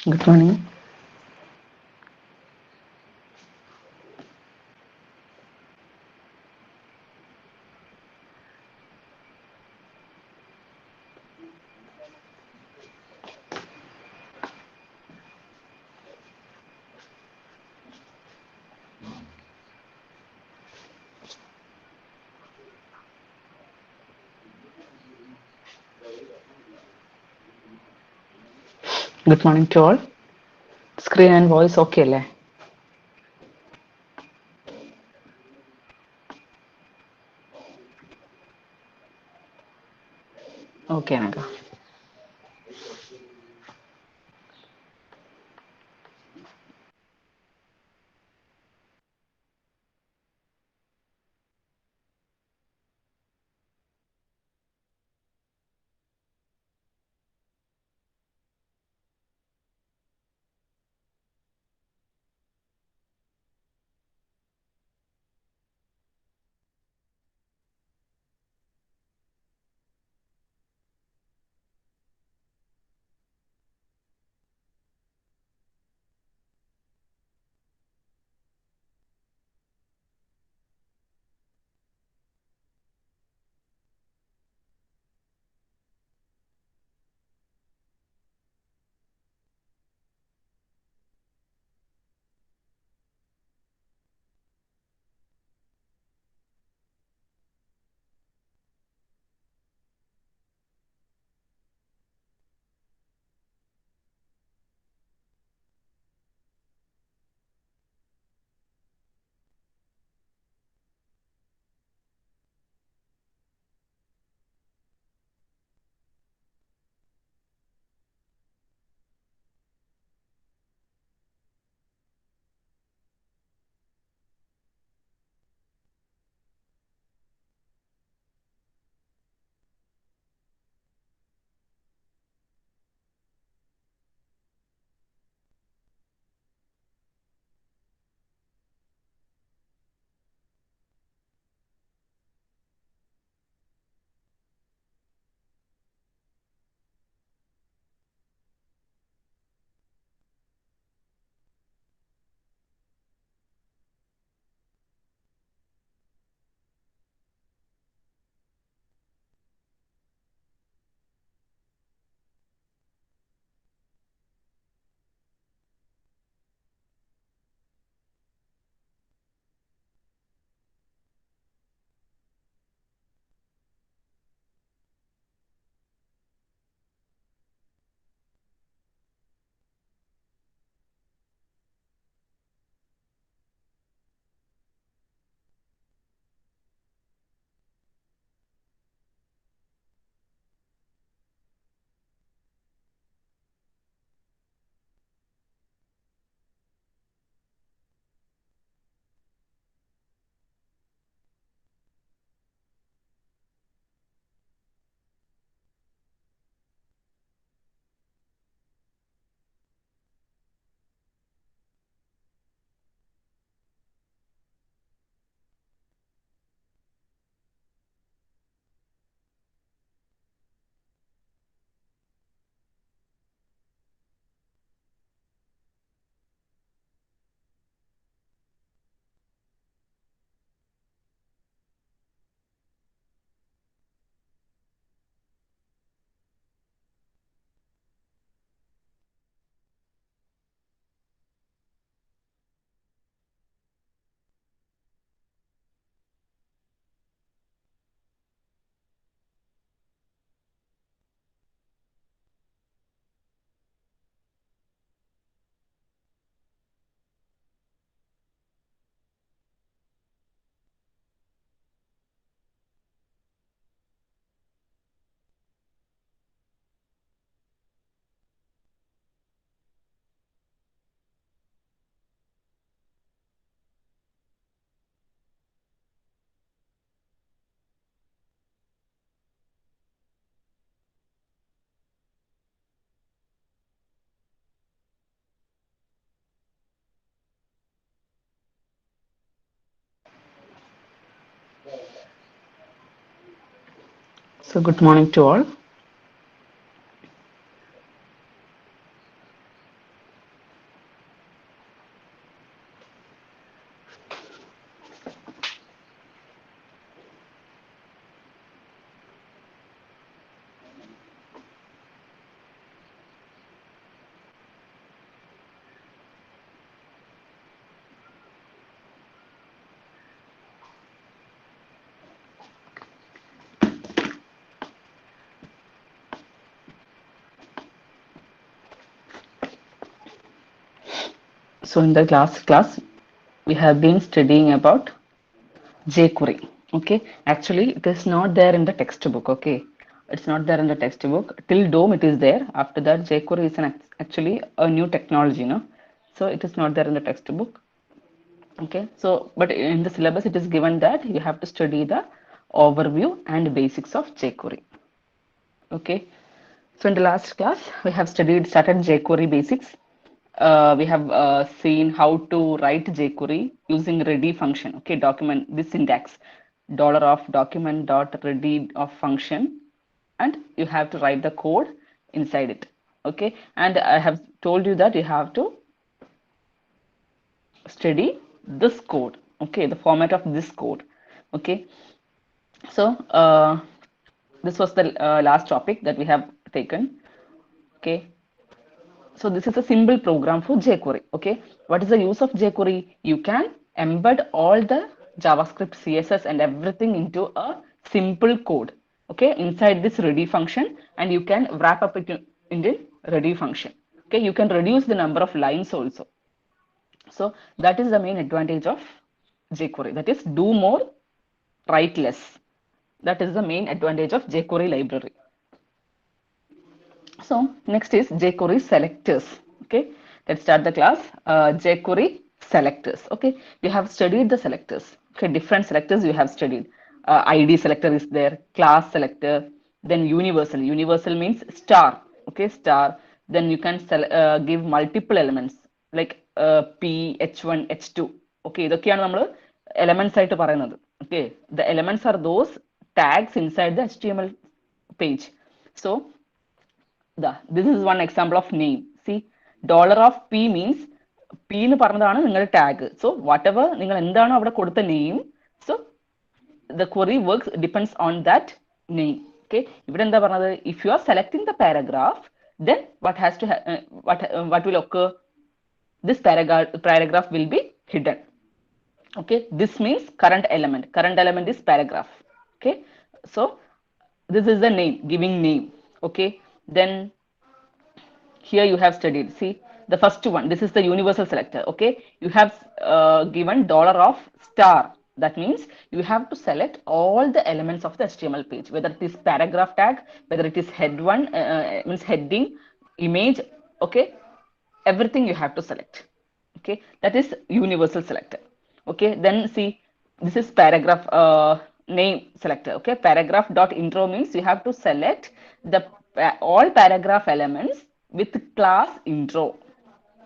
Good morning. Good morning to all. Screen and voice okay അല്ലേ? Okay ആണല്ലോ. So good morning to all. So in the last class, we have been studying about jQuery. Okay, actually, it is not there in the textbook. Okay, it's not there in the textbook. Till DOM, it is there. After that, jQuery is actually a new technology, no? So it is not there in the textbook. Okay, so but in the syllabus, it is given that you have to study the overview and basics of jQuery. Okay, so in the last class, we have started jQuery basics. We have seen how to write jQuery using ready function. Okay, document this syntax $of document dot ready of function, and you have to write the code inside it. Okay, and I have told you that you have to study this code. Okay, the format of this code. Okay, so this was the last topic that we have taken. Okay, so this is a simple program for jQuery. Okay, what is the use of jQuery? You can embed all the JavaScript, CSS, and everything into a simple code. Okay, inside this ready function, and you can wrap up it in the ready function. Okay, you can reduce the number of lines also. So that is the main advantage of jQuery. That is, do more, write less. That is the main advantage of jQuery library. So next is jQuery selectors. Okay, let's start the class. jQuery selectors. Okay, we have studied the selectors. Okay, different selectors you have studied. ID selector is there, class selector, then universal. Universal means star. Okay, star. Then you can give multiple elements like P, H1, H2. Okay, ഇതൊക്കെയാണ് നമ്മൾ elements ആയിട്ട് പറയുന്നത്. Okay, the elements are those tags inside the HTML page. So this is one example of name. See, $of P means P എന്ന് പറഞ്ഞതാണ് നിങ്ങളുടെ tag. So what ever നിങ്ങൾ എന്താണോ അവിടെ കൊടുത്ത name, so the query works depends on that name. Okay, ഇവിടെ എന്താ പറഞ്ഞത്? If you are selecting the paragraph, then what will occur? This paragraph will be hidden. Okay, this means current element. Current element is paragraph. Okay, so this is the name, giving name. Okay, then here you have studied, see, the first one, this is the universal selector. Okay, you have given $of star. That means you have to select all the elements of the HTML page, whether it is paragraph tag, whether it is head one, means heading, image. Okay, everything you have to select. Okay, that is universal selector. Okay, then see, this is paragraph name selector. Okay, paragraph dot intro means you have to select the all paragraph elements with class intro.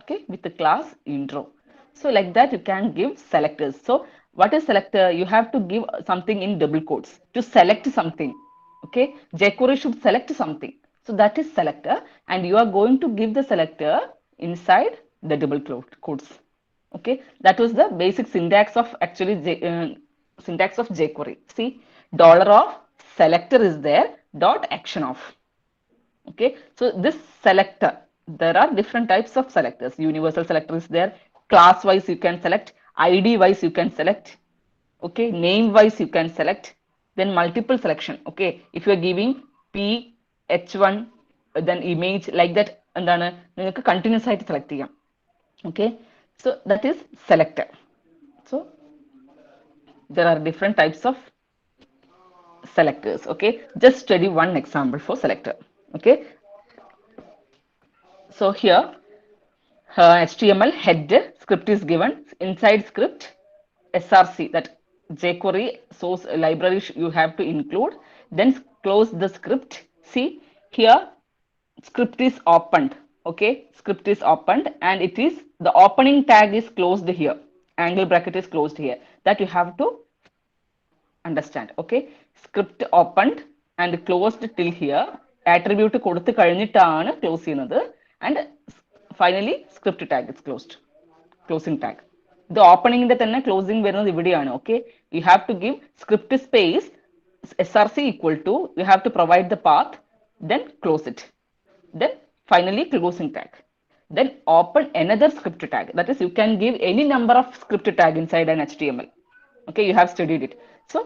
Okay, with the class intro. So like that you can give selectors. So what is selector? You have to give something in double quotes to select something. Okay, jQuery should select something, so that is selector, and you are going to give the selector inside the double quotes. Okay, that was the basic syntax of actually syntax of jQuery. See, $of selector is there, dot action of. Okay, so this selector, there are different types of selectors. Universal selector is there, class wise you can select, ID wise you can select. Okay, name wise you can select, then multiple selection. Okay, if you are giving P, H1, then image, like that, എന്താണ് നിങ്ങൾക്ക് continuous ആയിട്ട് select ചെയ്യാം. Okay, so that is selector. So there are different types of selectors. Okay, just study one example for selector. Okay, so here HTML head script is given. Inside script, SRC, that jQuery source library you have to include. Then close the script. See, here script is opened. Okay, script is opened, and it is the opening tag is closed here. Angle bracket is closed here. That you have to understand. Okay, script opened and closed till here. Attribute കൊടുത്തു കഴിഞ്ഞിട്ടാണ് close ചെയ്യുന്നത്, and finally script tag is closed. Closing tag. The opening തന്നെ closing വരുന്നത് ഇവിടെയാണ്. Okay, you have to give script space src equal to, you have to provide the path, then close it, then finally closing tag, then open another script tag. That is, you can give any number of script tag inside an HTML. Okay, you have studied it. So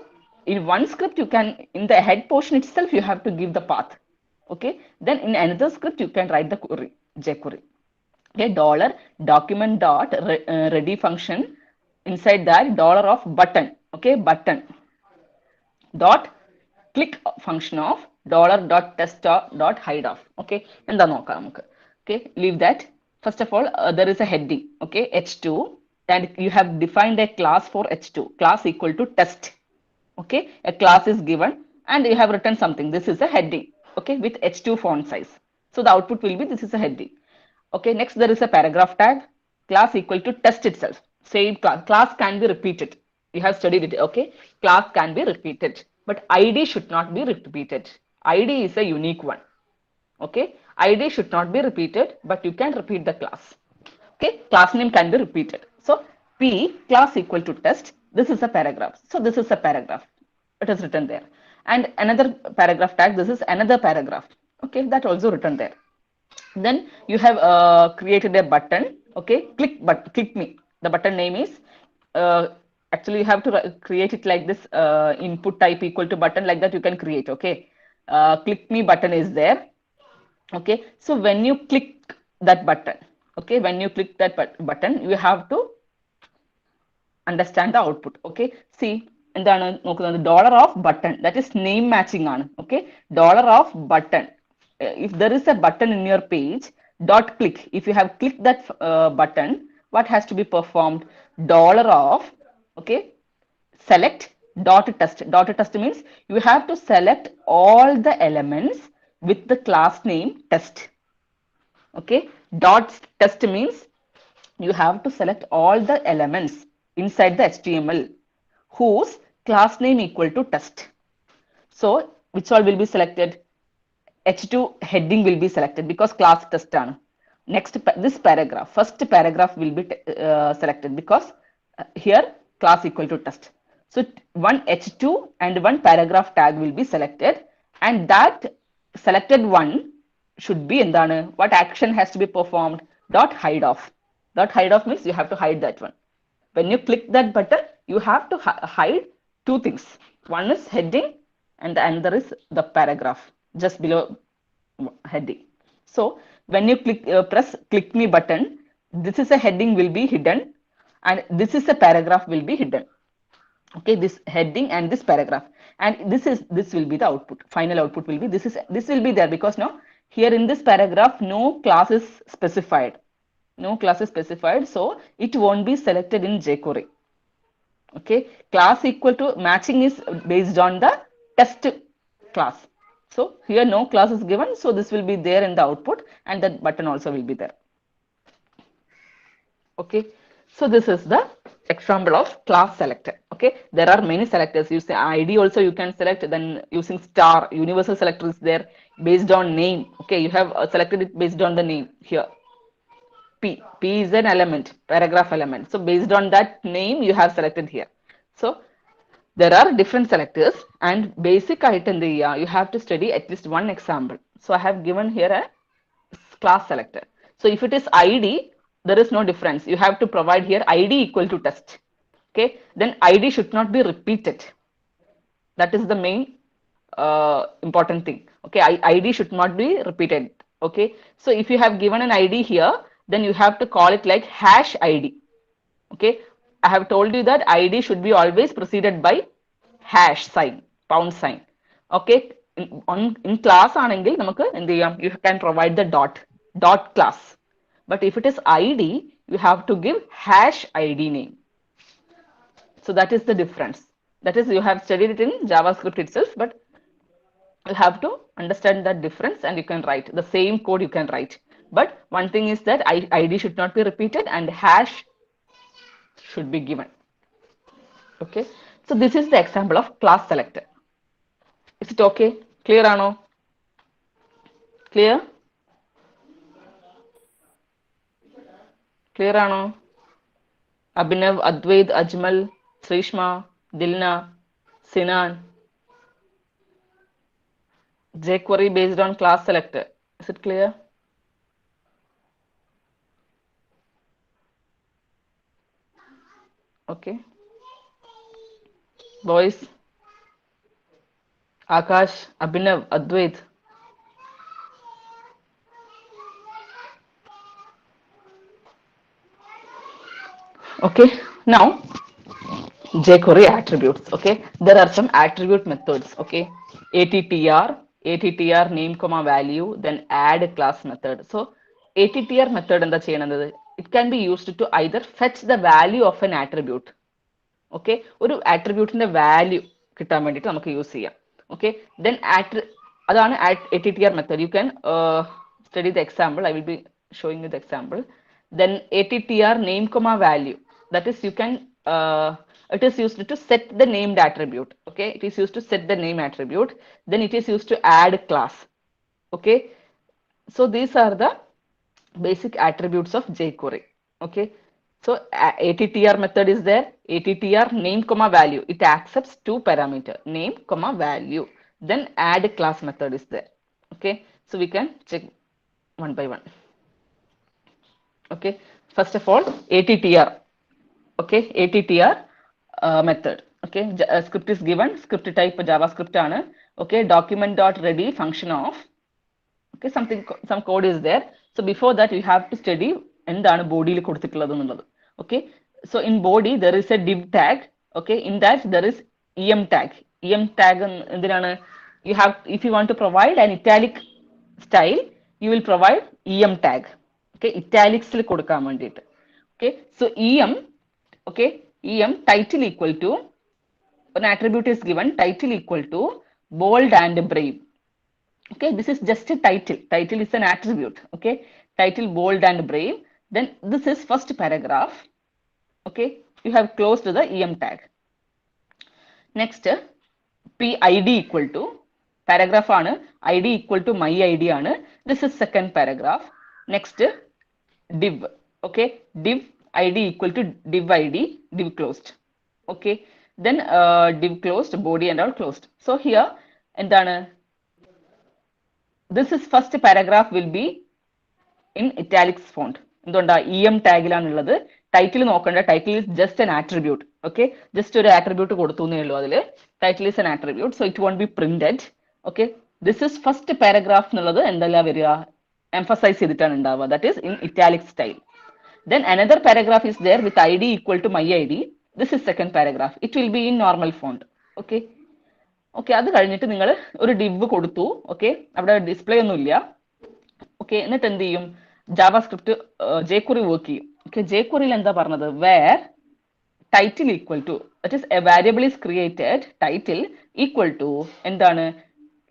in one script you can, in the head portion itself you have to give the path. Okay, then in another script you can write the query, jQuery. Okay, dollar document dot ready function, inside that dollar of button, okay, button dot click function of dollar dot test dot hide off. Okay, എന്താ നോക്കാം നമുക്ക്. Okay, leave that. First of all, there is a heading, okay, h2, and you have defined a class for h2, class equal to test. Okay, a class is given and you have written something. This is a heading, okay, with h2 font size. So the output will be, this is a heading. Okay, next there is a paragraph tag, class equal to test itself. Same class can be repeated. You have studied it. Okay, class can be repeated, but id should not be repeated. Id is a unique one. Okay, id should not be repeated, but you can repeat the class. Okay, class name can be repeated. So p class equal to test, this is a paragraph. So this is a paragraph, it is written there. And another paragraph tag, this is another paragraph. Okay, that also written there. Then you have created a button. Okay, click me, the button name is, uh, actually you have to create it like this, input type equal to button, like that you can create. Okay, click me button is there. Okay, so when you click that button, okay, when you click that button, you have to understand the output. Okay, see, എന്താണ് നോക്കുന്നത്, dollar of button, that is name matching ആണ്. Okay, dollar of button, if there is a button in your page, dot click, if you have clicked that button, what has to be performed, dollar of, okay, select dot test. Dot test means you have to select all the elements with the class name test. Okay, dot test means you have to select all the elements inside the HTML whose class name equal to test. So which all will be selected, h2 heading will be selected because class test ആണ്. Next, this paragraph, first paragraph will be selected because here class equal to test. So one h2 and one paragraph tag will be selected, and that selected one should be എന്താണ്, what action has to be performed, dot hide off. Dot hide off means you have to hide that one. When you click that button, you have to hide two things. One is heading and the another is the paragraph just below heading. So when you press click me button, this is a heading will be hidden and this is a paragraph will be hidden. Okay, this heading and this paragraph, and this will be the output. Final output will be this will be there because now here in this paragraph no class is specified. No class is specified, so it won't be selected in jQuery. Okay, class equal to matching is based on the test class. So here no class is given, so this will be there in the output and that button also will be there. Okay, so this is the example of class selector. Okay, there are many selectors. You say id also you can select, then using star, universal selector is there based on name. Okay, you have selected it based on the name. Here p is an element, paragraph element, so based on that name you have selected here. So there are different selectors, and basic item you have to study at least one example. So I have given here a class selector. So if it is id, there is no difference. You have to provide here id equal to test. Okay, then id should not be repeated. That is the main important thing. Okay, id should not be repeated. Okay, so if you have given an id here, then you have to call it like hash id. Okay, I have told you that id should be always preceded by hash sign, pound sign. Okay, in class ആണെങ്കിൽ നമുക്ക് എന്ത് ചെയ്യാം, you can provide the dot class, but if it is id you have to give hash id name. So that is the difference. That is, you have studied it in JavaScript itself, but you have to understand that difference and you can write the same code you can write. But one thing is that id should not be repeated and hash should be given. Okay, so this is the example of class selector. Is it okay? Clear ano? Clear? Clear ano? Abhinav, Advait, Ajmal, Srishma, Dilna, Sinan. jQuery based on class selector. Is it clear? Okay. Boys, Akash, Abhinav, Advait. Okay, now jQuery attributes. Okay, there are some attribute methods. Okay, attr name comma value, then add class method. So attr method എന്താ ചെയ്യണത്? It can be used to either fetch the value of an attribute. Okay, ഒരു ആട്രിബ്യൂട്ടിന്റെ value കിട്ടാൻ വേണ്ടിയിട്ട് നമുക്ക് use ചെയ്യാം. Okay, then അതാണ് ATTR method. U can study the example. I will be showing you the example. Then ATTR name comma value, that is you can it is used to set the named attribute. Okay, it is used to set the name attribute. Then it is used to add class. Okay, so these are the basic attributes of jQuery. Okay, so attr method is there. Attr name comma value, it accepts two parameter, name comma value. Then add class method is there. Okay, so we can check one by one. Okay, first of all attr. Okay, attr method. Okay, script is given, script type javascript ആണ്. Okay, document dot ready function of. Okay, some code is there. So before that you have to study എന്താണ് ബോഡിയിൽ കൊടുത്തിട്ടുള്ളത് എന്നുള്ളത്. Okay, so in body there is a div tag. Okay, in that there is em tag. Em tag എന്തിനാണ്? You have, if you want to provide an italic style, you will provide em tag. Okay, italics കൊടുക്കാൻ വേണ്ടിയിട്ട്. Okay, so em, okay, em title equal to, an attribute is given, title equal to bold and brave. Okay, this is just a title. Title is an attribute. Okay, title bold and brave. Then this is first paragraph. Okay, you have closed the em tag. Next, pid equal to, paragraph ആണ്, id equal to my id ആണ്. This is second paragraph. Next, div. Okay, div id equal to div id, div closed. Okay, then div closed, body and all closed. So here എന്താണ്, this is first paragraph will be in italics font. എന്തുകൊണ്ടാ em ടാഗിലാണുള്ളത്. Title നോക്കണ്ട, title is just an attribute. Okay, just ഒരു attribute കൊടുത്തു എന്നേ ഉള്ളൂ അതില്. Title is an attribute, so it won't be printed. Okay, this is first paragraph എന്നുള്ളത് എന്തല്ല വരിക, emphasize ചെയ്തിട്ടാണ് ഉണ്ടാവുക, that is in italic style. Then another paragraph is there with id equal to my id. This is second paragraph, it will be in normal font. Okay, okay, അത് കഴിഞ്ഞിട്ട് നിങ്ങൾ ഒരു ഡിവ് കൊടുത്തു. ഓക്കെ, അവിടെ ഡിസ്പ്ലേ ഒന്നും ഇല്ല. ഓക്കെ, എന്നിട്ട് എന്ത് ചെയ്യും, ജാവാസ്ക്രിപ്റ്റ് jQuery വർക്ക് ചെയ്യും. ഓക്കെ, jQueryയിൽ എന്താ പറഞ്ഞത്, where title equal to, that is a variable is created, title equal to എന്താണ്,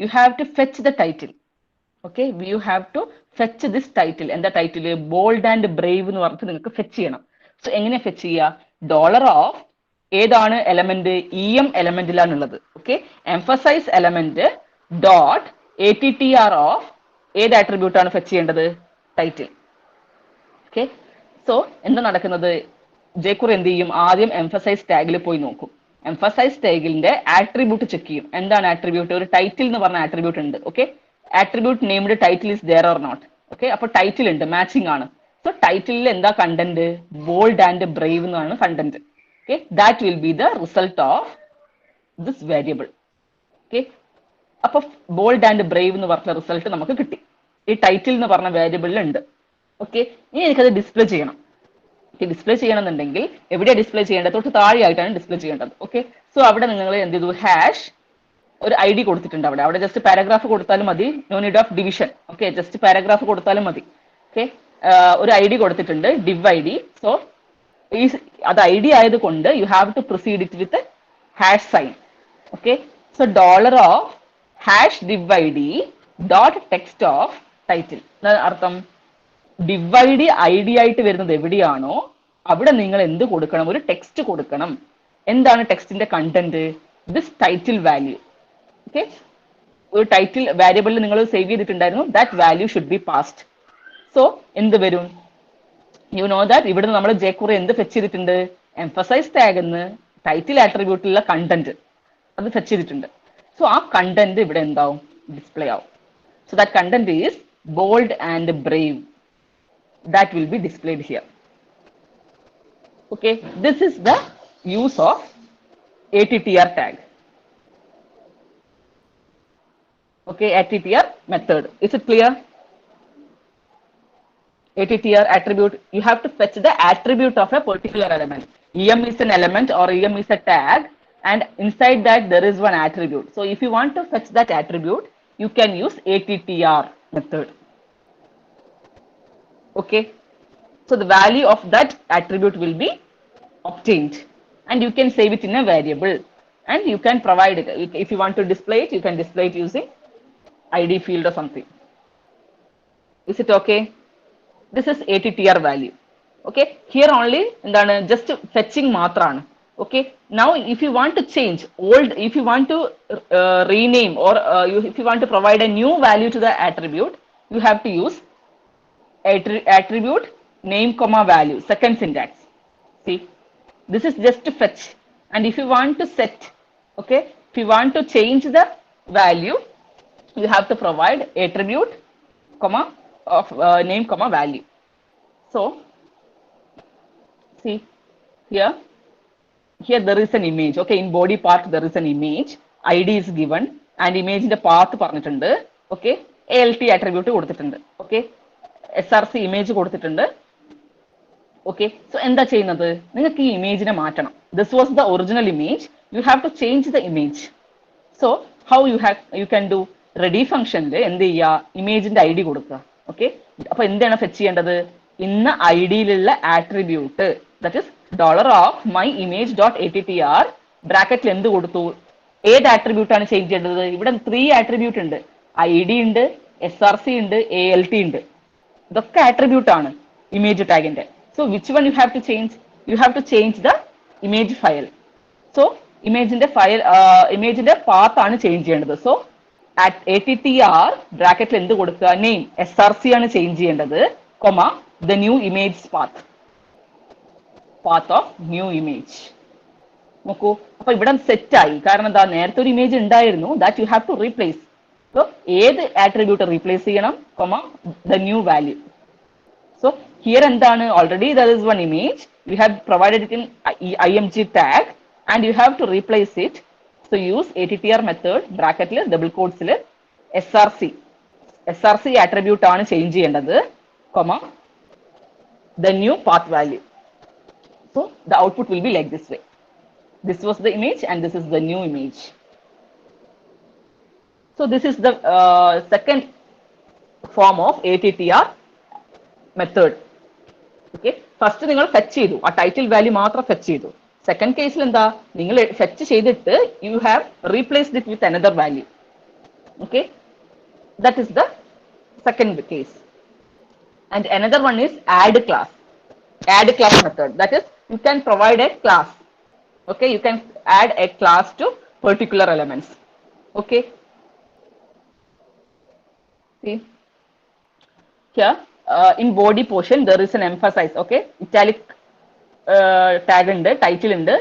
you have to fetch the title. Okay, you have to fetch this title. എന്താ title, bold and brave എന്ന് പറഞ്ഞിട്ട് നിങ്ങൾക്ക് fetch ചെയ്യണം. So എങ്ങനെ fetch ചെയ്യുക, dollar of ഏതാണ് element, em എലമെന്റിലാണുള്ളത്. Okay, emphasize element dot attr of ഏത് ആട്രിബ്യൂട്ട് ആണ് ഫെച്ച് ചെയ്യേണ്ടത്, ടൈറ്റിൽ. ഓക്കെ, സോ എന്താ നടക്കുന്നത്, jQuery എന്ത് ചെയ്യും, ആദ്യം എംഫസൈസ് ടാഗിൽ പോയി നോക്കും. എംഫസൈസ് ടാഗിന്റെ ആട്രിബ്യൂട്ട് ചെക്ക് ചെയ്യും. എന്താണ് ആട്രിബ്യൂട്ട്, ഒരു ടൈറ്റിൽ എന്ന് പറഞ്ഞ ആട്രിബ്യൂട്ട് ഉണ്ട്. Okay, attribute named title is there or not. Okay, അപ്പൊ ടൈറ്റിൽ ഉണ്ട്, മാച്ചിങ് ആണ്. സോ ടൈറ്റിലിൽ എന്താ കണ്ടന്റ്, ബോൾഡ് ആൻഡ് ബ്രേവ് എന്നാണ് content. Okay, that will be the result of this variable. Okay, അപ്പൊ ബോൾഡ് ആൻഡ് ബ്രേവ് എന്ന് പറഞ്ഞ റിസൾട്ട് നമുക്ക് കിട്ടി, ഈ ടൈറ്റിൽ എന്ന് പറഞ്ഞ വേരിയബിളിൽ ഉണ്ട്. ഓക്കെ, ഇനി എനിക്കത് ഡിസ്പ്ലേ ചെയ്യണം. ഡിസ്പ്ലേ ചെയ്യണമെന്നുണ്ടെങ്കിൽ എവിടെയാണ് ഡിസ്പ്ലേ ചെയ്യേണ്ടത്, തൊട്ട് താഴെയായിട്ടാണ് ഡിസ്പ്ലേ ചെയ്യേണ്ടത്. ഓക്കെ, സോ അവിടെ നിങ്ങൾ എന്ത് ചെയ്തു, ഹാഷ് ഒരു ഐ ഡി കൊടുത്തിട്ടുണ്ട്. അവിടെ ജസ്റ്റ് പാരഗ്രാഫ് കൊടുത്താലും മതി, no need of division. Okay, just paragraph കൊടുത്താലും മതി. ഓക്കെ, ഒരു ഐ ഡി കൊടുത്തിട്ടുണ്ട്, div id. സോ അത് ഐ ഡി ആയതുകൊണ്ട് you have to proceed it with hash sign. Okay, so dollar of hash div id dot text of title. അർത്ഥം, div id I D ആയിട്ട് വരുന്നത് എവിടെയാണോ അവിടെ നിങ്ങൾ എന്ത് കൊടുക്കണം, ഒരു ടെക്സ്റ്റ് കൊടുക്കണം. എന്താണ് ടെക്സ്റ്റിന്റെ content, this title value. Okay, ഒരു ടൈറ്റിൽ വാരിയബിളിൽ നിങ്ങൾ സേവ് ചെയ്തിട്ടുണ്ടായിരുന്നു, that value should be passed. So എന്ത് വരും, യു നോ ദാറ്റ് ഇവിടെ നമ്മൾ jQuery എന്ത് ഫെച്ച് ചെയ്തിട്ടുണ്ട്, എംഫസൈസ് ടാഗ് എന്ന് ടൈറ്റിൽ ആട്രിബ്യൂട്ടിലുള്ള കണ്ടന്റ് അത് ഫെച്ച് ചെയ്തിട്ടുണ്ട്. സോ ആ കണ്ടന്റ് ഇവിടെ എന്താവും, ഡിസ്പ്ലേ ആവും. So that content is bold and Brave, that will be displayed here. Okay, this is the use of attr tag. Okay, attr method, is it clear? ATTR attribute, you have to fetch the attribute of a particular element. EM is an element or EM is a tag, and inside that there is one attribute. So if you want to fetch that attribute, you can use ATTR method. Okay. So the value of that attribute will be obtained, and you can save it in a variable, and you can provide it. If you want to display it, you can display it using ID field or something. Is it okay? This is ATTR value. Okay, here only just fetching മാത്രമാണ്. Okay, now if you want to change old, if you want to rename, or if you want to provide a new value to the attribute, you have to use attribute name comma value, second syntax. See, this is just to fetch, and if you want to set, okay, if you want to change the value, you have to provide attribute comma of name comma value. So see here there is an image. Okay, in body part there is an image, ID is given, and image in the path പറഞ്ഞിട്ടുണ്ട്. Okay, ALT attribute കൊടുത്തിട്ടുണ്ട്. Okay, SRC image കൊടുത്തിട്ടുണ്ട്. Okay, so എന്താ ചെയ്യുന്നത്, നിങ്ങൾക്ക് ഈ ഇമേജിനെ മാറ്റണം. This was the original image, you have to change the image. So how you can do, ready functionൽ എന്ത് ചെയ്യുക, ഇമേജിന്റെ ID കൊടുക്കുക. Okay, അപ്പൊ എന്താണ് ഫെച്ച് ചെയ്യേണ്ടത്, ഇന്ന ഐഡിയിലുള്ള ആട്രിബ്യൂട്ട്, ദാറ്റ് ഇസ് $myImage.attr ബ്രാക്കറ്റിൽ എന്ത് കൊടുത്തു, ഏത് ആട്രിബ്യൂട്ട് ആണ് ചേഞ്ച് ചെയ്യേണ്ടത്. ഇവിടെ 3 ആട്രിബ്യൂട്ട് ഉണ്ട്, ID ഉണ്ട്, SRC ഉണ്ട്, ALT ഉണ്ട്. ഇതൊക്കെ ആട്രിബ്യൂട്ട് ആണ് image ടാഗിന്റെ. So which one you have to change? You have to change the image file. So ഇമേജിന്റെ ഫയൽ, ഇമേജിന്റെ പാത്ത് ആണ് ചേഞ്ച് ചെയ്യേണ്ടത്. സോ at ATTR ബ്രാക്കറ്റിൽ എന്ത് കൊടുക്കുക, നെയിം SRC ആണ് ചേഞ്ച് ചെയ്യേണ്ടത്, comma the new image path of new image. നോക്കൂ, അപ്പൊ ഇവിടെ സെറ്റ് ആയി. കാരണം എന്താ, നേരത്തെ ഒരു ഇമേജ് ഉണ്ടായിരുന്നു, that you have to replace. So ഏത് ആട്രിബ്യൂട്ട് റീപ്ലേസ് ചെയ്യണം, comma the new value. So here എന്താണ്, already there is one image, you have provided it in IMG tag, and you have to replace it. So use ATTR method ബ്രാക്കറ്റിൽ double കോട്ട്സിൽ SRC attribute ആണ് change ചെയ്യേണ്ടത്, comma the new path value. So the output will be like this way. This was the image and this is the new image. So this is the second form of ATTR method. Okay, first നിങ്ങൾ fetch ചെയ്തു, ആ title value മാത്രം fetch ചെയ്തു. Second കേസിൽ എന്താ, നിങ്ങൾ fetch ചെയ്തിട്ട് you have replaced it with another value. Okay, that is the second case. And another one is add class method. That is, you can provide a class. Okay, you can add a class to particular elements. Okay, see here in body portion there is an emphasize. Okay, italic tag and title and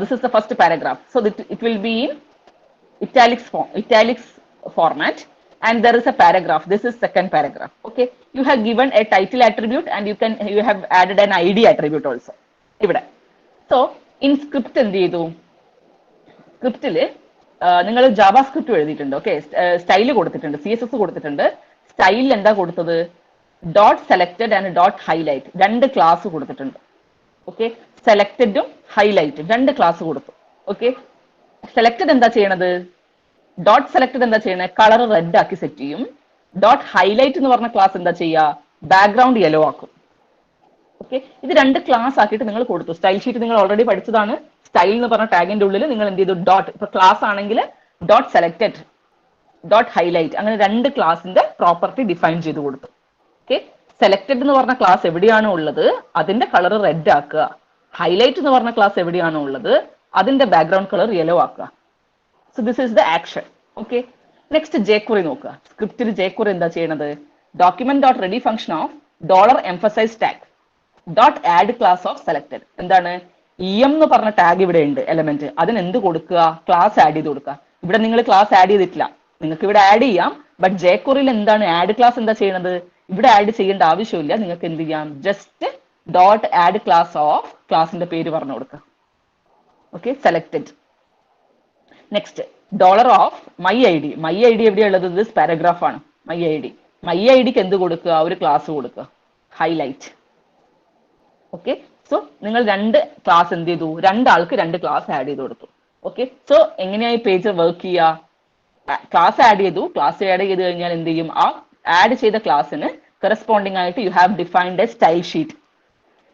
this is the first paragraph, so that it will be in italics format, and there is a paragraph. This is second paragraph. Okay, you have given a title attribute and you have added an ID attribute also ഇവിടെ. So in script എന്ത് ചെയ്തു, സ്ക്രിപ്റ്റില് നിങ്ങൾ Java script എഴുതിയിട്ടുണ്ട്. Okay, style കൊടുത്തിട്ടുണ്ട്, CSS കൊടുത്തിട്ടുണ്ട്. സ്റ്റൈലിൽ എന്താ കൊടുത്തത്, dot selected and dot highlight രണ്ട് ക്ലാസ് കൊടുത്തിട്ടുണ്ട്. ഓക്കെ, സെലക്ടഡും ഹൈലൈറ്റും രണ്ട് ക്ലാസ് കൊടുത്തു. ഓക്കെ, സെലക്ടഡ് എന്താ ചെയ്യണത്, ഡോട്ട് സെലക്ടഡ് എന്താ ചെയ്യണത്, കളർ റെഡ് ആക്കി സെറ്റ് ചെയ്യും. ഡോട്ട് ഹൈലൈറ്റ് എന്ന് പറഞ്ഞ ക്ലാസ് എന്താ ചെയ്യുക, ബാക്ക്ഗ്രൗണ്ട് യെല്ലോ ആക്കും. ഓക്കെ, ഇത് രണ്ട് ക്ലാസ് ആക്കിയിട്ട് നിങ്ങൾ കൊടുത്തു. സ്റ്റൈൽ ഷീറ്റ് നിങ്ങൾ ഓൾറെഡി പഠിച്ചതാണ്. സ്റ്റൈൽ എന്ന് പറഞ്ഞ ടാഗിന്റെ ഉള്ളിൽ നിങ്ങൾ എന്ത് ചെയ്തു, ഡോട്ട്, ഇപ്പൊ ക്ലാസ് ആണെങ്കിൽ ഡോട്ട് സെലക്ടഡ്, ഡോട്ട് ഹൈലൈറ്റ്, അങ്ങനെ രണ്ട് ക്ലാസിന്റെ പ്രോപ്പർട്ടി ഡിഫൈൻ ചെയ്ത് കൊടുത്തു. ഓക്കെ, സെലക്ടഡ് എന്ന് പറഞ്ഞ ക്ലാസ് എവിടെയാണോ ഉള്ളത് അതിന്റെ കളർ റെഡ് ആക്കുക. ഹൈലൈറ്റ് എന്ന് പറഞ്ഞ ക്ലാസ് എവിടെയാണോ ഉള്ളത് അതിന്റെ ബാക്ക്ഗ്രൗണ്ട് കളർ യെല്ലോ ആക്കുക. So this is the action. Okay, next jQuery നോക്കുക. സ്ക്രിപ്റ്റിൽ jQuery എന്താ ചെയ്യണത്, document dot ready function of $emphasize tag dot add class of selected. എന്താണ്, EM എന്ന് പറഞ്ഞ ടാഗ് ഇവിടെ ഉണ്ട് എലമെന്റ്, അതിന് എന്ത് കൊടുക്കുക, ക്ലാസ് ആഡ് ചെയ്ത് കൊടുക്കുക. ഇവിടെ നിങ്ങൾ ക്ലാസ് ആഡ് ചെയ്തിട്ടില്ല, നിങ്ങൾക്ക് ഇവിടെ ആഡ് ചെയ്യാം. ബട്ട് jQueryയിൽ എന്താണ്, ആഡ് ക്ലാസ് എന്താ ചെയ്യണത്, ഇവിടെ ആഡ് ചെയ്യേണ്ട ആവശ്യമില്ല. നിങ്ങൾക്ക് എന്ത് ചെയ്യാം, just dot add class of ക്ലാസിന്റെ പേര് പറഞ്ഞു കൊടുക്കുക. Okay, selected. Next $myId. MyId എവിടെയുള്ളത്, ദിസ് പാരഗ്രാഫ് ആണ്. MyId ക്ക് എന്ത് കൊടുക്കുക, ഒരു ക്ലാസ് കൊടുക്കുക. ഹൈലൈറ്റ്. ഓക്കെ, സോ നിങ്ങൾ രണ്ട് ക്ലാസ് എന്ത് ചെയ്തു, രണ്ടാൾക്ക് രണ്ട് ക്ലാസ് ആഡ് ചെയ്ത് കൊടുത്തു. ഓക്കെ, സോ എങ്ങനെയായി പേജ് വർക്ക് ചെയ്യുക? ക്ലാസ് ആഡ് ചെയ്തു, ക്ലാസ് ആഡ് ചെയ്ത് കഴിഞ്ഞാൽ എന്ത് ചെയ്യും, ആ ആഡ് ചെയ്ത ക്ലാസ്സിന് കറസ്പോണ്ടിങ് ആയിട്ട് you have defined a style sheet.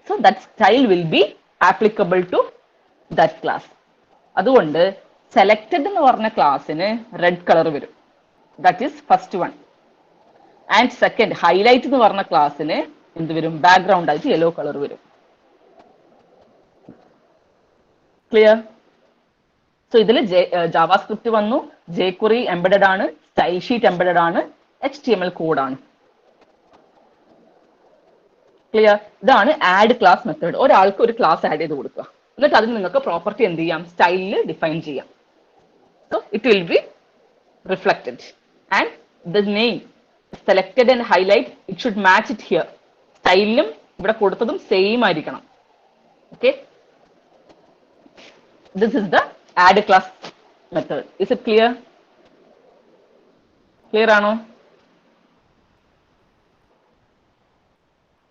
So that style will be applicable to that class. അതുകൊണ്ട് സെലക്ടഡ് എന്ന് പറഞ്ഞ ക്ലാസ്സിന് റെഡ് കളർ വരും. That is first one. And second highlight എന്ന് പറഞ്ഞ ക്ലാസ്സിന് എന്ത് വരും, ബാക്ക്ഗ്രൗണ്ട് ആയിട്ട് യെല്ലോ കളർ വരും. ക്ലിയർ? സോ ഇതിൽ ജാവാസ്ക്രിപ്റ്റ് വന്നു, jQuery എംബഡഡ് ആണ്, സ്റ്റൈൽ ഷീറ്റ് എംബഡഡ് ആണ്, HTML കോഡാണ്. ക്ലിയർ? ഇതാണ് ആഡ് ക്ലാസ് മെത്തേഡ്. ഒരാൾക്ക് ഒരു ക്ലാസ് ആഡ് ചെയ്ത് കൊടുക്കുക, എന്നിട്ട് അതിന് നിങ്ങൾക്ക് പ്രോപ്പർട്ടി എന്ത് ചെയ്യാം, സ്റ്റൈലിൽ ഡിഫൈൻ ചെയ്യാം. So it will be reflected and the name selected and highlight it should match it here. സ്റ്റൈലിലും ഇവിടെ കൊടുത്തതും സെയിം ആയിരിക്കണം. Okay, this is the add class method. Is it clear? Clear ആണോ?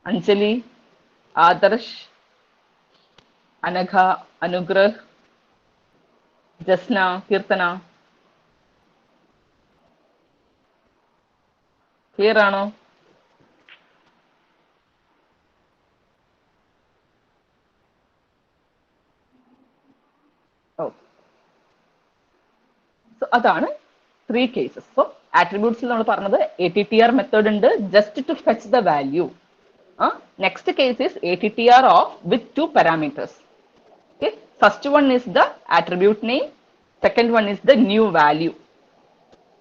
അഞ്ജലി, ആദർശ്, അനഘ, അനുഗ്രഹ്, ജസ്ന, കീർത്തന, ക്ലിയർ ആണോ? സോ അതാണ് 3 cases. So ആട്രിബ്യൂട്ട്സിൽ നമ്മൾ പറഞ്ഞത് ATTR മെത്തേഡ് ഉണ്ട്, just to fetch the value. Next case is ATTR of with 2 parameters. Okay, first one is the attribute name, second one is the new value.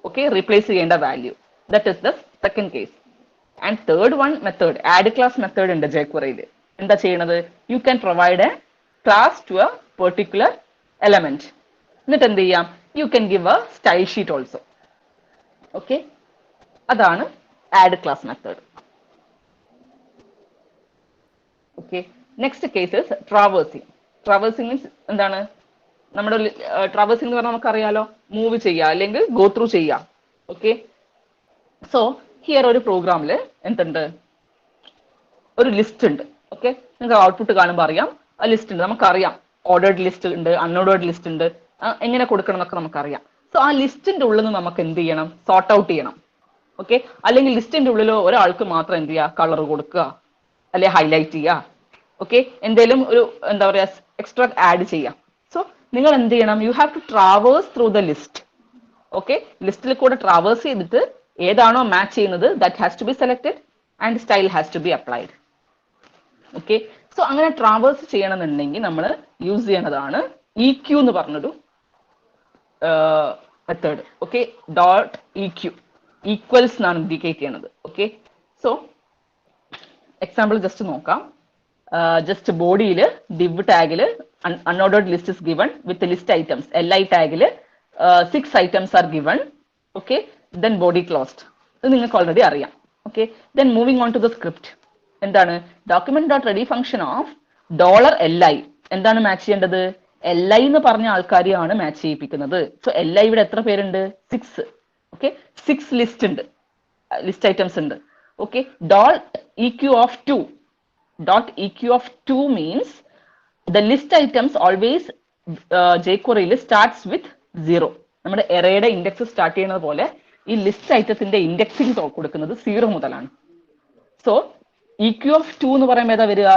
Okay, replace ചെയ്യേണ്ട value. That is the second case. And third one method, add class method ഉണ്ട് jQueryയിൽ. എന്താ ചെയ്യണത്, you can provide a class to a particular element. എന്നിട്ട് എന്ത് ചെയ്യാം, you can give a style sheet also. Okay, അതാണ് add class method. Okay, next cases traversing. Traversing means എന്താണ്, നമ്മുടെ ട്രാവേഴ്സിങ് എന്ന് പറഞ്ഞാൽ നമുക്കറിയാലോ, മൂവ് ചെയ്യുക അല്ലെങ്കിൽ ഗോ ത്രൂ ചെയ്യുക. ഓക്കെ, സോ ഹിയർ ഒരു പ്രോഗ്രാമിൽ എന്തുണ്ട്, ഒരു ലിസ്റ്റ് ഉണ്ട്. ഓക്കെ, നിങ്ങൾക്ക് ഔട്ട്പുട്ട് കാണുമ്പോൾ അറിയാം, ആ ലിസ്റ്റ് ഉണ്ട്, നമുക്കറിയാം. ഓർഡേർഡ് ലിസ്റ്റ് ഉണ്ട്, അൺഓർഡേർഡ് ലിസ്റ്റ് ഉണ്ട്, എങ്ങനെ കൊടുക്കണം എന്നൊക്കെ നമുക്കറിയാം. സോ ആ ലിസ്റ്റിന്റെ ഉള്ളിൽ നിന്ന് നമുക്ക് എന്ത് ചെയ്യണം, സോർട്ട് ഔട്ട് ചെയ്യണം. ഓക്കെ, അല്ലെങ്കിൽ ലിസ്റ്റിന്റെ ഉള്ളിൽ ഒരാൾക്ക് മാത്രം എന്ത് ചെയ്യുക, കളർ കൊടുക്കുക, അല്ലെ ഹൈലൈറ്റ് ചെയ്യുക. ഓക്കെ, എന്തെങ്കിലും ഒരു എന്താ പറയാ എക്സ്ട്രാ ആഡ് ചെയ്യാം. സോ നിങ്ങൾ എന്ത് ചെയ്യണം, you have to traverse through the list. Okay, ലിസ്റ്റിൽ കൂടെ ട്രാവേഴ്സ് ചെയ്തിട്ട് ഏതാണോ മാച്ച് ചെയ്യുന്നത് that has to be selected and style has to be applied. Okay, so അങ്ങനെ ട്രാവേഴ്സ് ചെയ്യണമെന്നുണ്ടെങ്കിൽ നമ്മൾ യൂസ് ചെയ്യണതാണ് EQ എന്ന് പറഞ്ഞൊരു method. Okay, dot EQ equals എന്നാണ് ഇൻഡിക്കേറ്റ് ചെയ്യണത്. ഓക്കെ, സോ എക്സാമ്പിൾ ജസ്റ്റ് നോക്കാം. ജസ്റ്റ് ബോഡിയിൽ div ടാഗിൽ unordered list is given with list items. LI ടാഗിൽ 6 items are given. Okay, then body closed. ഇത് നിങ്ങൾക്ക് ഓൾറെഡി അറിയാം. Okay, then moving on to the script. എന്താണ്, document dot ready function of $li. എന്താണ് match ചെയ്യേണ്ടത്, LI എന്ന് പറഞ്ഞ ആൾക്കാരെയാണ് match ചെയ്യിപ്പിക്കുന്നത്. So LI ഇവിടെ എത്ര പേരുണ്ട്, 6. ഓക്കെ, 6 ലിസ്റ്റ് ഉണ്ട്, ലിസ്റ്റ് ഐറ്റംസ് ഉണ്ട്. Okay, dot EQ of 2. Dot EQ of 2 means the list items always jQuery starts with 0. നമ്മുടെ എറയുടെ ഇൻഡെക്സ് സ്റ്റാർട്ട് ചെയ്യുന്നത് പോലെ ഈ ലിസ്റ്റ് ഐറ്റത്തിന്റെ ഇൻഡെക്സിംഗ് കൊടുക്കുന്നത് 0 മുതലാണ്. സോ EQ of 2 എന്ന് പറയുമ്പോൾ ഏതാ വരിക,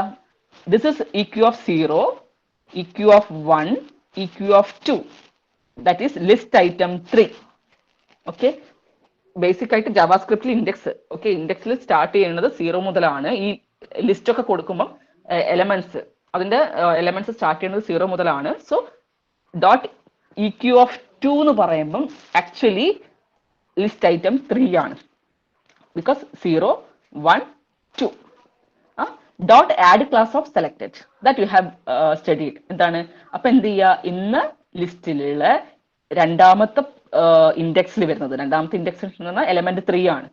this is EQ of 0, EQ of 1, EQ of 2. That is list item 3. Okay, basic ആയിട്ട് ജാവാസ്ക്രിപ്റ്റിൽ ഇൻഡെക്സ്, ഓക്കെ, ഇൻഡെക്സിൽ സ്റ്റാർട്ട് ചെയ്യുന്നത് 0 മുതലാണ്. ഈ ലിസ്റ്റ് ഒക്കെ കൊടുക്കുമ്പോൾ എലമെന്റ്സ്, അതിന്റെ എലമെന്റ്സ് സ്റ്റാർട്ട് ചെയ്യുന്നത് 0 മുതലാണ്. സോ ഡോട്ട് EQ of 2 എന്ന് പറയുമ്പം ആക്ച്വലി ലിസ്റ്റ് ഐറ്റം 3 ആണ്, because 0, 1, 2. Dot add class of selected that you have studied. എന്താണ്, അപ്പൊ എന്ത് ചെയ്യുക, ഇന്ന് ലിസ്റ്റിലുള്ള രണ്ടാമത്തെ ഇൻഡെക്സിൽ വരുന്നത്, രണ്ടാമത്തെ ഇൻഡെക്സ് എന്ന് പറഞ്ഞാൽ എലമെന്റ് 3 ആണ്.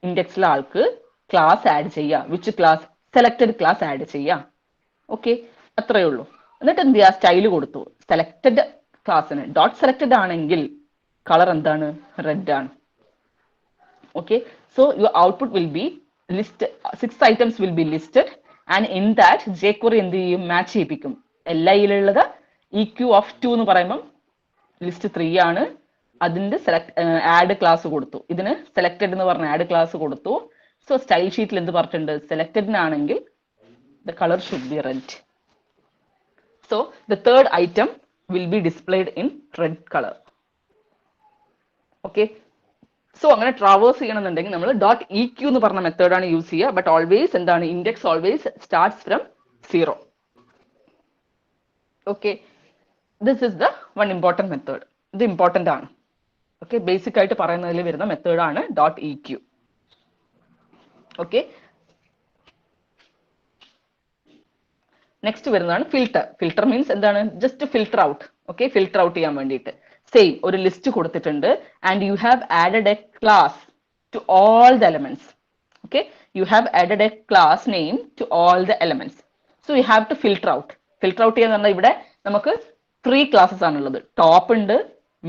ഇൻഡെക്സിലെ ആൾക്ക് ക്ലാസ് ആഡ് ചെയ്യുക, which class, selected class add ചെയ്യുക. ഓക്കെ, അത്രയേ ഉള്ളൂ. എന്നിട്ട് എന്ത് ചെയ്യുക, സ്റ്റൈല് കൊടുത്തു. സെലക്ടഡ് ക്ലാസ്സിന് ഡോട്ട് സെലക്ടഡ് ആണെങ്കിൽ കളർ എന്താണ്, റെഡ് ആണ്. Okay, so your output will be list 6 items will be listed, and in that jQuery എന്ത് ചെയ്യും മാച്ച് ചെയ്യിപ്പിക്കും. LI-യിലുള്ളത് EQ of 2 എന്ന് പറയുമ്പം ലിസ്റ്റ് 3 ആണ്. അതിന്റെ ആഡ് ക്ലാസ് കൊടുത്തു. ഇതിന് സെലക്ടഡ് എന്ന് പറഞ്ഞ ആഡ് ക്ലാസ് കൊടുത്തു. സോ സ്റ്റൈൽ ഷീറ്റിൽ എന്ത് പറഞ്ഞിട്ടുണ്ട്? സെലക്ടഡിനാണെങ്കിൽ the color should be red. So the third item will be displayed in red color. Okay. So അങ്ങനെ ട്രാവേഴ്സ് ചെയ്യണമെന്നുണ്ടെങ്കിൽ നമ്മൾ ഡോട്ട് ഇ ക്യൂ എന്ന് പറഞ്ഞ മെത്തേഡാണ് യൂസ് ചെയ്യുക. ബട്ട് ഓൾവേസ് എന്താണ് index always starts from 0. Okay, this is the one important method. ഇത് important ആണ്. ഓക്കെ, ബേസിക് ആയിട്ട് പറയുന്നതിൽ വരുന്ന മെത്തേഡാണ് dot E Q. Okay, next വരുന്നതാണ് ഫിൽട്ടർ. ഫിൽട്ടർ മീൻസ് എന്താണ്? Just filter out. Okay, filter out ചെയ്യാൻ വേണ്ടിയിട്ട് സെയിം ഒരു ലിസ്റ്റ് കൊടുത്തിട്ടുണ്ട് and you have added a class to all the elements. Okay, you have added a class name to all the elements. So you have to filter out. Filter out ചെയ്യാന്ന് പറഞ്ഞാൽ ഇവിടെ നമുക്ക് 3 classes ആണുള്ളത്. Top ഉണ്ട്,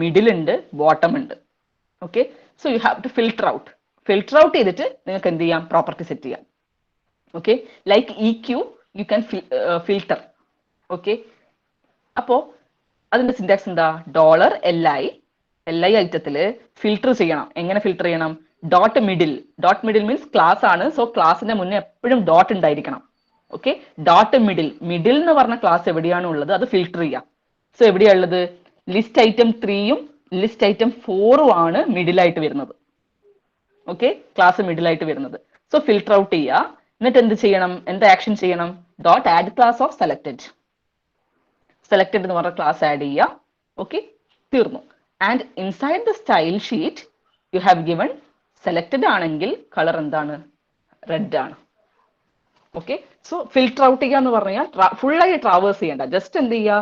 middle ഉണ്ട്, bottom ഉണ്ട്. Okay, so you have to filter out. Filter out ചെയ്തിട്ട് നിങ്ങൾക്ക് എന്ത് ചെയ്യാം? പ്രോപ്പർട്ടി സെറ്റ് ചെയ്യാം. Okay, like E Q you can filter. Okay, അപ്പോ അതിന്റെ സിന്റാക്സ് എന്താ? $li ഐറ്റത്തില് ഫിൽട്ടർ ചെയ്യണം. എങ്ങനെ ഫിൽട്ടർ ചെയ്യണം? Dot middle. Dot middle means class ആണ്. സോ ക്ലാസിന്റെ മുന്നേ എപ്പോഴും ഡോട്ട് ഉണ്ടായിരിക്കണം. Okay, dot middle. മിഡിൽ എന്ന് പറഞ്ഞ ക്ലാസ് എവിടെയാണ് ഉള്ളത് അത് ഫിൽട്ടർ ചെയ്യാം. സോ എവിടെയാ ഉള്ളത്? ലിസ്റ്റ് ഐറ്റം 3യും ലിസ്റ്റ് ഐറ്റം 4ഉം ആണ് മിഡിലായിട്ട് വരുന്നത്. ഓക്കെ, ക്ലാസ് മിഡിലായിട്ട് വരുന്നത്. സോ ഫിൽട്ടർ ഔട്ട് ചെയ്യുക. എന്നിട്ട് എന്ത് ചെയ്യണം? എന്ത് ആക്ഷൻ ചെയ്യണം? Dot add class of selected. Selected എന്ന് പറഞ്ഞ ക്ലാസ് ആഡ് ചെയ്യുക. ഓക്കെ, തീർന്നു. And inside the style sheet you have given selected ആണെങ്കിൽ കളർ എന്താണ്? റെഡ് ആണ്. ഓക്കെ, സോ ഫിൽട്ടർ ഔട്ട് ചെയ്യുക എന്ന് പറഞ്ഞാൽ ഫുള്ളായി ട്രാവേഴ്സ് ചെയ്യേണ്ട. ജസ്റ്റ് എന്ത് ചെയ്യുക?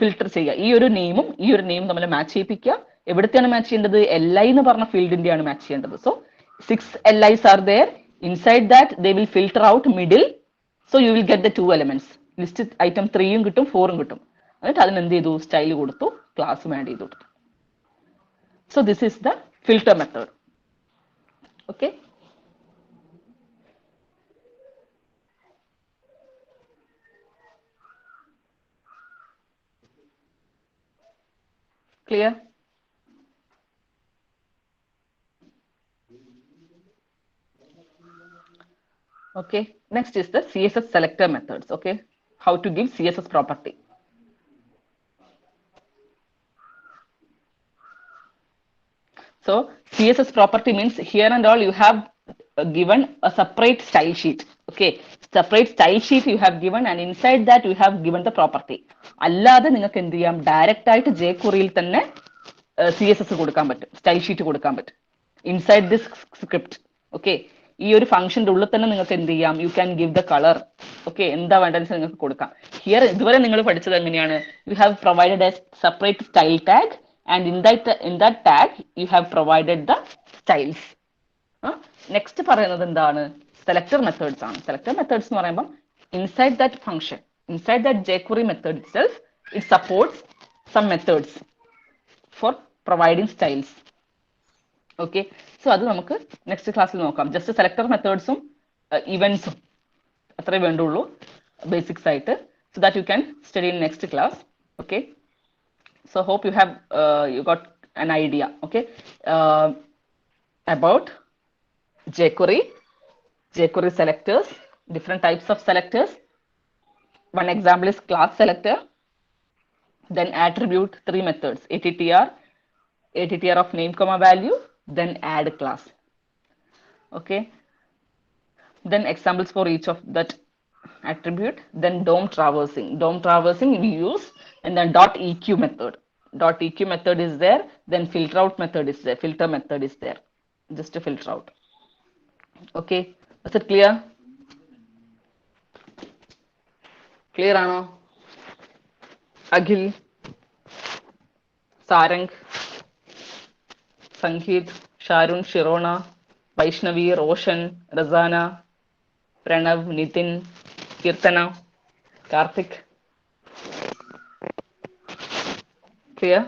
ഫിൽട്ടർ ചെയ്യുക. ഈ ഒരു നെയിമും ഈ ഒരു നെയിമും തമ്മിൽ മാച്ച് ചെയ്യിപ്പിക്കുക. എവിടത്തെയാണ് മാച്ച് ചെയ്യേണ്ടത്? LI എന്ന് പറഞ്ഞ ഫീൽഡിന്റെയാണ് മാച്ച് ചെയ്യേണ്ടത്. So 6 LIs are there. Inside that they will filter out middle. So you will get the 2 elements. List item 3യും കിട്ടും 4ഉം കിട്ടും. എന്നിട്ട് അതിന് എന്ത് ചെയ്തു? സ്റ്റൈൽ കൊടുത്തു, ക്ലാസ്സും ആഡ് ചെയ്തു കൊടുത്തു. So this is the filter method. Okay, clear? Okay, next is the CSS selector methods. Okay, how to give CSS property. So CSS property means here and all you have given a separate style sheet. Okay, separate style sheet you have given and inside that you have given the property. അല്ലാതെ നിങ്ങൾക്ക് എന്ത് ചെയ്യാം? Direct ആയിട്ട് jQueryയിൽ തന്നെ CSS കൊടുക്കാൻ പറ്റും, style sheet കൊടുക്കാൻ പറ്റും ഇൻസൈഡ് ദിസ് സ്ക്രിപ്റ്റ്. ഓക്കെ, ഈ ഒരു ഫംഗ്ഷന്റെ ഉള്ളിൽ തന്നെ നിങ്ങൾക്ക് എന്ത് ചെയ്യാം? You can give the colour. Okay, എന്താ വേണ്ടതെന്ന് നിങ്ങൾക്ക് കൊടുക്കാം. ഹിയർ ഇതുവരെ നിങ്ങൾ പഠിച്ചത് എങ്ങനെയാണ്? U have provided A separate style tag and in that tag U have provided the styles. Next പറയുന്നത് എന്താണ്? സെലക്ടർ മെത്തേഡ്സ് ആണ്. സെലക്ടർ മെത്തേഡ്സ് എന്ന് പറയുമ്പോൾ inside that function, inside that jQuery method itself, it supports some methods for providing styles. Okay, so അത് നമുക്ക് next ക്ലാസ്സിൽ നോക്കാം. Just selector മെത്തേഡ്സും ഇവന്റ്സും അത്രേ വേണ്ടുള്ളൂ ബേസിക്സ് ആയിട്ട്. So that you can study in next class. Okay, so hope you have you got an idea. Okay, about jQuery selectors, different types of selectors. One example is class selector, then attribute 3 methods, attr of name comma value, then add class. Okay, then examples for each of that attribute. Then DOM traversing we use, and then .eq method. .eq method is there, then filter out method is there, filter method is there, just to filter out. Okay, is it clear? Clear ano? Aghil, Sarang, Sangeet, Sharun, Shirona, Vaishnavi, Roshan, Razana, Pranav, Nitin, Kirtana, Karthik. Clear?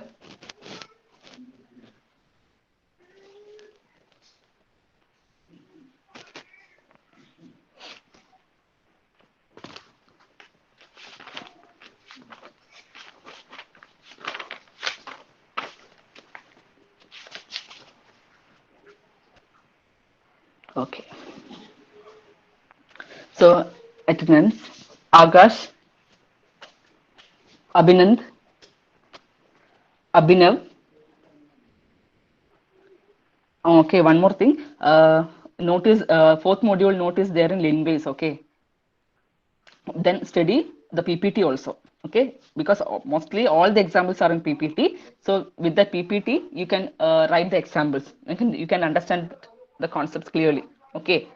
Okay. So attendance: Akash, Abhinand, Abhinav. Okay, one more thing. Notice fourth module note is there in Linbase. Okay. Then study the PPT also. Okay, because mostly all the examples are in PPT. So with that PPT, you can write the examples. You can understand the concepts clearly. Okay.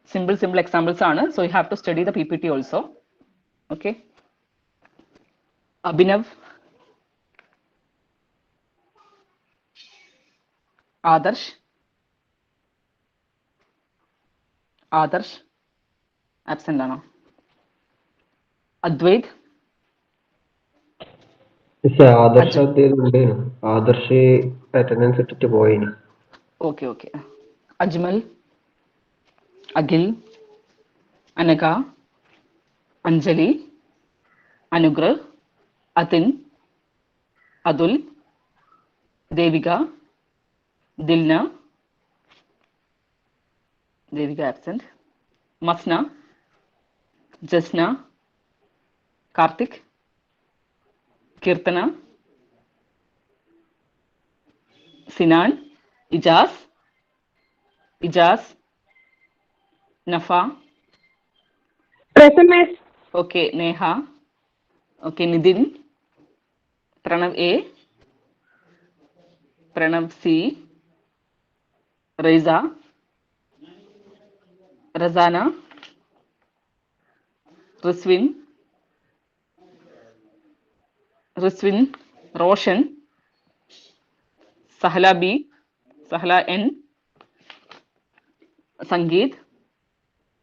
Simple examples are. So you have to study the PPT also. Okay. Abhinav, Adarsh, Adarsh, absent ആണ്. Advait, ആദർശ ഉണ്ടായിരുന്നു. Adarsh attendance ഇട്ടിട്ട് പോയിന്. okay, okay. Ajmal, Agil, Anaka, Anjali, Anugrah, Atin, Adul, Devika, Dilna, Devika absent, Masna, Jasna, Karthik, Kirtana, Sinan, Ijaz, Ijaz, Nafa, Present, miss. okay, Neha, okay, Nidin, Pranav A, Pranav C, Reza, Razana, Riswin, Roshan, Sahla B, Sahla N, Sangeet,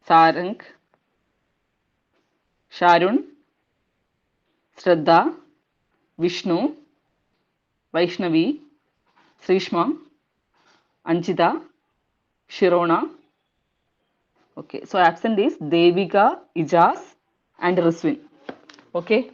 Sarang, Sharun, Shraddha, Vishnu, Vaishnavi, Srishma, Anchita, Shirona. Okay, so absent is Devika, Ijaz, and Riswin. Okay.